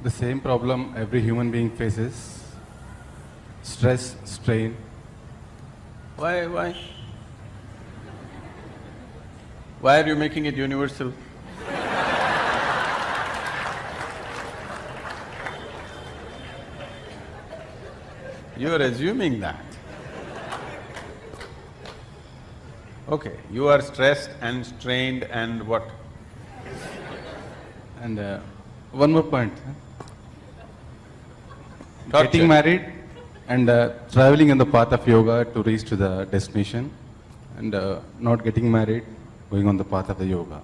The same problem every human being faces. Stress, strain. Why? Why are you making it universal? You are assuming that. Okay, you are stressed and strained and what? And one more point. Torture. Getting married and traveling in the path of yoga to reach to the destination, and not getting married, going on the path of the yoga.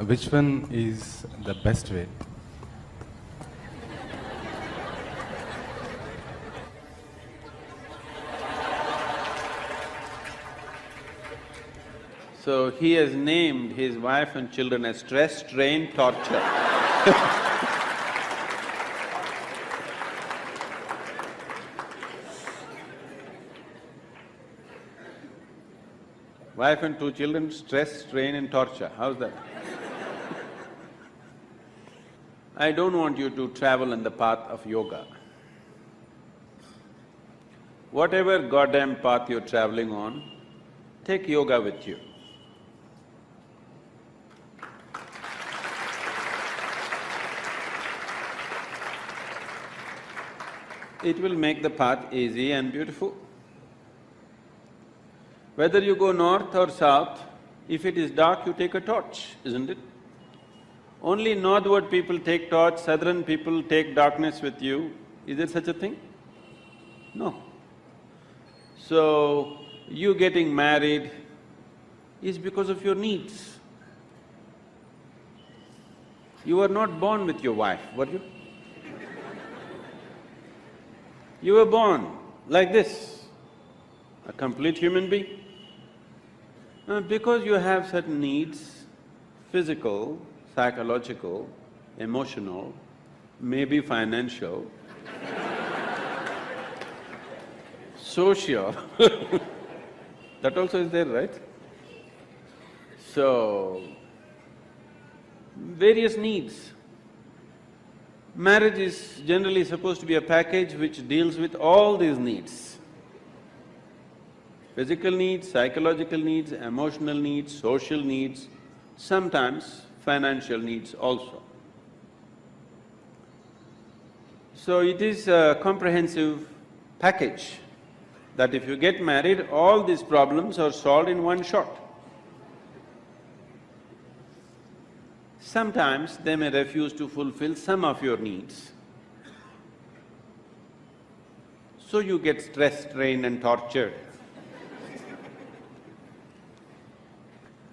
Which one is the best way? So he has named his wife and children as stress, strain, torture. Wife and 2 children, stress, strain and torture. How's that? I don't want you to travel in the path of yoga. Whatever goddamn path you're traveling on, take yoga with you. It will make the path easy and beautiful. Whether you go north or south, if it is dark, you take a torch, isn't it? Only northward people take torch, southern people take darkness with you. Is there such a thing? No. So, you getting married is because of your needs. You were not born with your wife, were you? You were born like this, a complete human being. Because you have certain needs, physical, psychological, emotional, maybe financial, social, that also is there, right? So, various needs. Marriage is generally supposed to be a package which deals with all these needs. Physical needs, psychological needs, emotional needs, social needs, sometimes financial needs also. So it is a comprehensive package that if you get married, all these problems are solved in one shot. Sometimes they may refuse to fulfill some of your needs. So you get stressed, strained and tortured.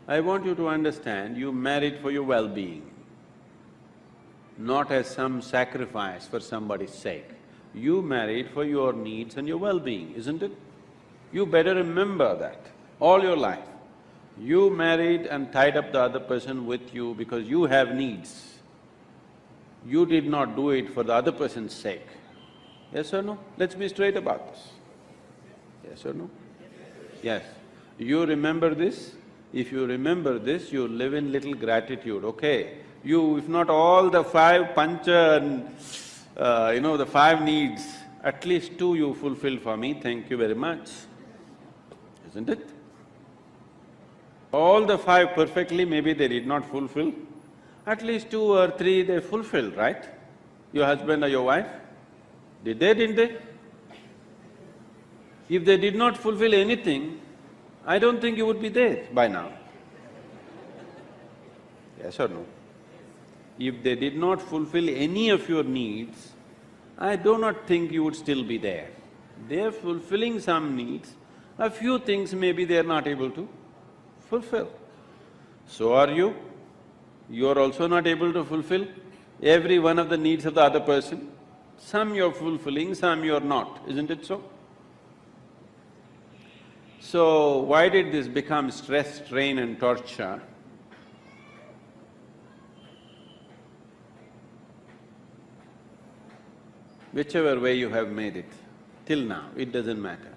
I want you to understand, you married for your well-being, not as some sacrifice for somebody's sake. You married for your needs and your well-being, isn't it? You better remember that all your life. You married and tied up the other person with you because you have needs. You did not do it for the other person's sake. Yes or no? Let's be straight about this. Yes or no? Yes. You remember this? If you remember this, you live in little gratitude, okay? You, if not all the 5 pancha and the 5 needs, at least 2 you fulfilled for me, thank you very much, isn't it? All the 5 perfectly, maybe they did not fulfill, at least 2 or 3 they fulfilled, right? Your husband or your wife? Did they, didn't they? If they did not fulfill anything, I don't think you would be there by now. Yes or no? If they did not fulfill any of your needs, I do not think you would still be there. They are fulfilling some needs, a few things maybe they are not able to fulfill. So are you. You are also not able to fulfill every one of the needs of the other person. Some you're fulfilling, some you're not, isn't it so? So, why did this become stress, strain and torture? Whichever way you have made it, till now, it doesn't matter.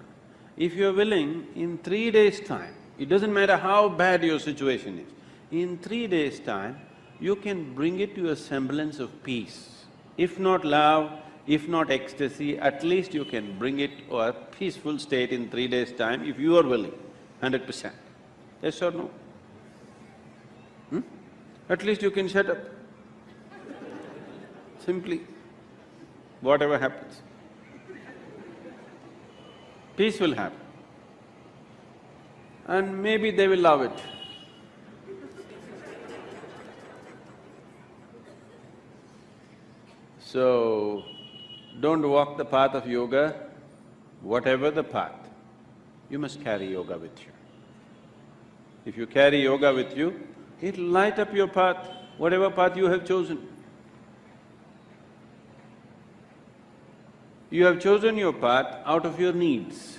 If you're willing, in 3 days' time, it doesn't matter how bad your situation is, in 3 days' time, you can bring it to a semblance of peace. If not love, if not ecstasy, at least you can bring it to a peaceful state in 3 days' time if you are willing, 100%. Yes or no? At least you can shut up. Simply, whatever happens. Peace will happen. And maybe they will love it. So, don't walk the path of yoga, whatever the path, you must carry yoga with you. If you carry yoga with you, it'll light up your path, whatever path you have chosen. You have chosen your path out of your needs.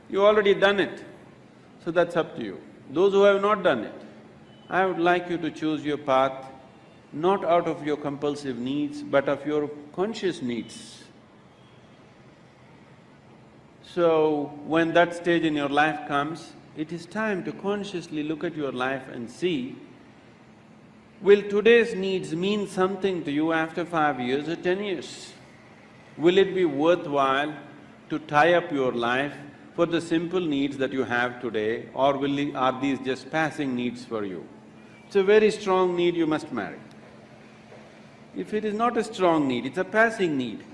You already done it, so that's up to you. Those who have not done it, I would like you to choose your path not out of your compulsive needs, but of your conscious needs. So, when that stage in your life comes, it is time to consciously look at your life and see, will today's needs mean something to you after 5 years or 10 years? Will it be worthwhile to tie up your life for the simple needs that you have today, or are these just passing needs for you? It's a very strong need, you must marry. If it is not a strong need, it's a passing need.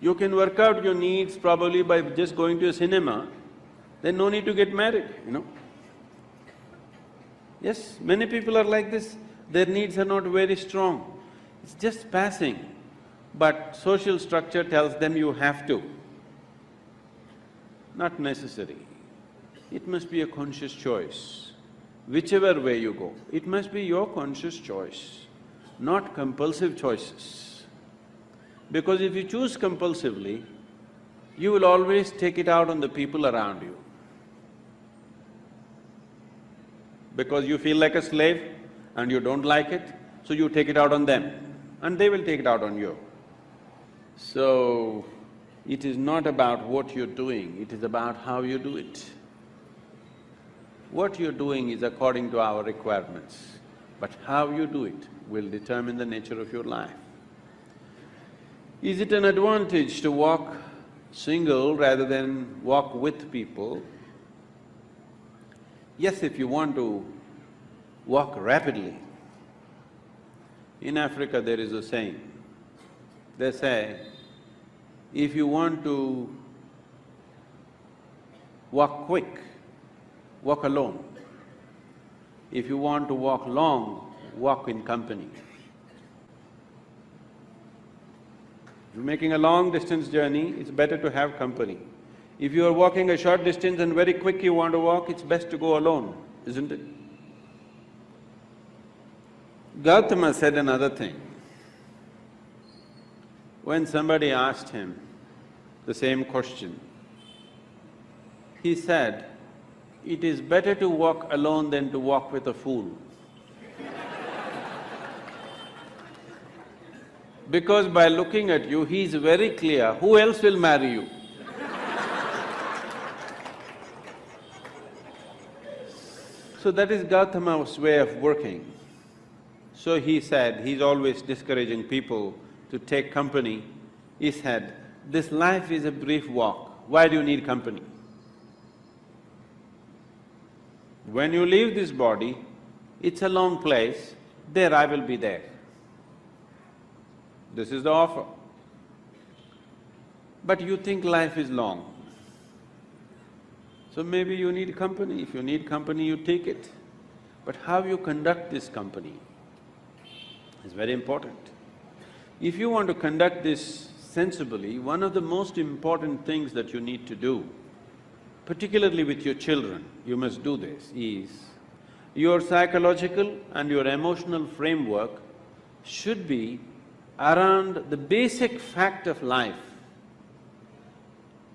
You can work out your needs probably by just going to a cinema, then no need to get married, you know. Yes, many people are like this, their needs are not very strong, it's just passing. But social structure tells them you have to. Not necessary. It must be a conscious choice. Whichever way you go, it must be your conscious choice, not compulsive choices. Because if you choose compulsively, you will always take it out on the people around you. Because you feel like a slave and you don't like it, so you take it out on them and they will take it out on you. So, it is not about what you're doing, it is about how you do it. What you're doing is according to our requirements, but how you do it will determine the nature of your life. Is it an advantage to walk single rather than walk with people? Yes, if you want to walk rapidly. In Africa there is a saying, they say, if you want to walk quick, walk alone. If you want to walk long, walk in company. If you're making a long distance journey, it's better to have company. If you are walking a short distance and very quick you want to walk, it's best to go alone, isn't it? Gautama said another thing. When somebody asked him the same question, he said, "It is better to walk alone than to walk with a fool." Because by looking at you, he is very clear, who else will marry you? So that is Gautama's way of working. So he said, he's always discouraging people to take company. He said, this life is a brief walk, why do you need company? When you leave this body, it's a long place, there I will be there. This is the offer. But you think life is long. So maybe you need company. If you need company, you take it. But how you conduct this company is very important. If you want to conduct this sensibly, one of the most important things that you need to do, particularly with your children, you must do this, is your psychological and your emotional framework should be around the basic fact of life.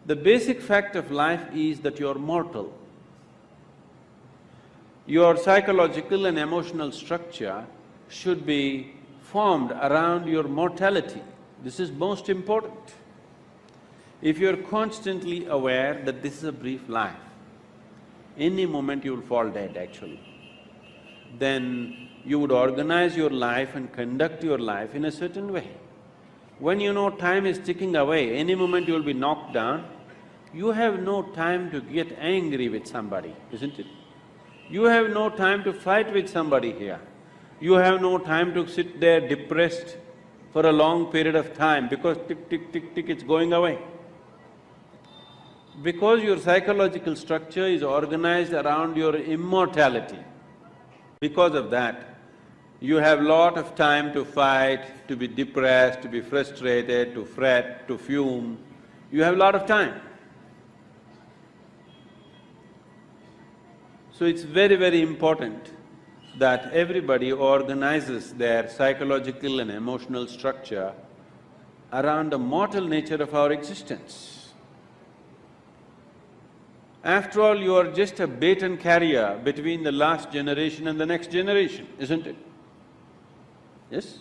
The basic fact of life is that you're mortal. Your psychological and emotional structure should be formed around your mortality. This is most important. If you're constantly aware that this is a brief life, any moment you'll fall dead actually, then you would organize your life and conduct your life in a certain way. When you know time is ticking away, any moment you will be knocked down, you have no time to get angry with somebody, isn't it? You have no time to fight with somebody here. You have no time to sit there depressed for a long period of time because tick, tick, tick, tick, it's going away. Because your psychological structure is organized around your immortality, because of that, you have lot of time to fight, to be depressed, to be frustrated, to fret, to fume. You have a lot of time. So it's very, very important that everybody organizes their psychological and emotional structure around the mortal nature of our existence. After all, you are just a baton carrier between the last generation and the next generation, isn't it? Yes?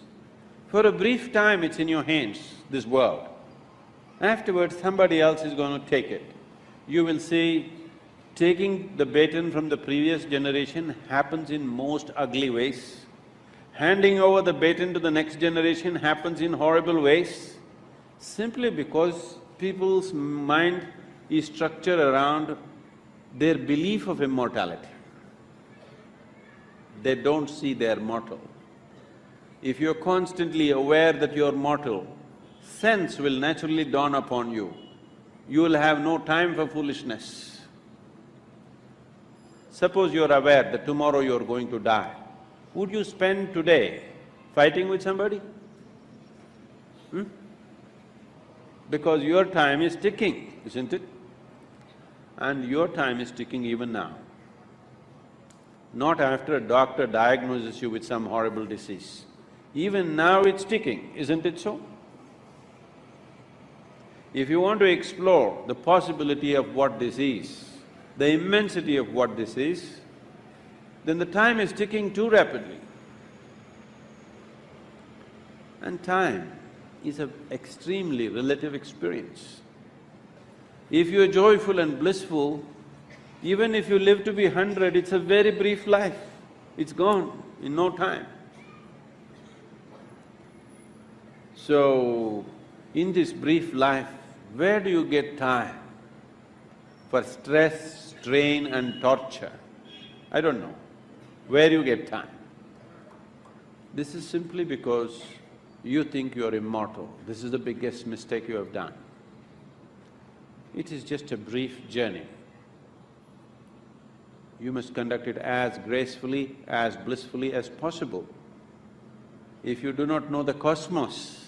For a brief time it's in your hands, this world. Afterwards, somebody else is going to take it. You will see, taking the baton from the previous generation happens in most ugly ways. Handing over the baton to the next generation happens in horrible ways, simply because people's mind is structured around their belief of immortality. They don't see they're mortal. If you're constantly aware that you're mortal, sense will naturally dawn upon you. You will have no time for foolishness. Suppose you're aware that tomorrow you're going to die, would you spend today fighting with somebody? Because your time is ticking, isn't it? And your time is ticking even now. Not after a doctor diagnoses you with some horrible disease. Even now it's ticking, isn't it so? If you want to explore the possibility of what this is, the immensity of what this is, then the time is ticking too rapidly. And time is an extremely relative experience. If you're joyful and blissful, even if you live to be 100, it's a very brief life. It's gone in no time. So, in this brief life, where do you get time for stress, strain and torture? I don't know. Where you get time? This is simply because you think you're immortal. This is the biggest mistake you have done. It is just a brief journey. You must conduct it as gracefully, as blissfully as possible. If you do not know the cosmos,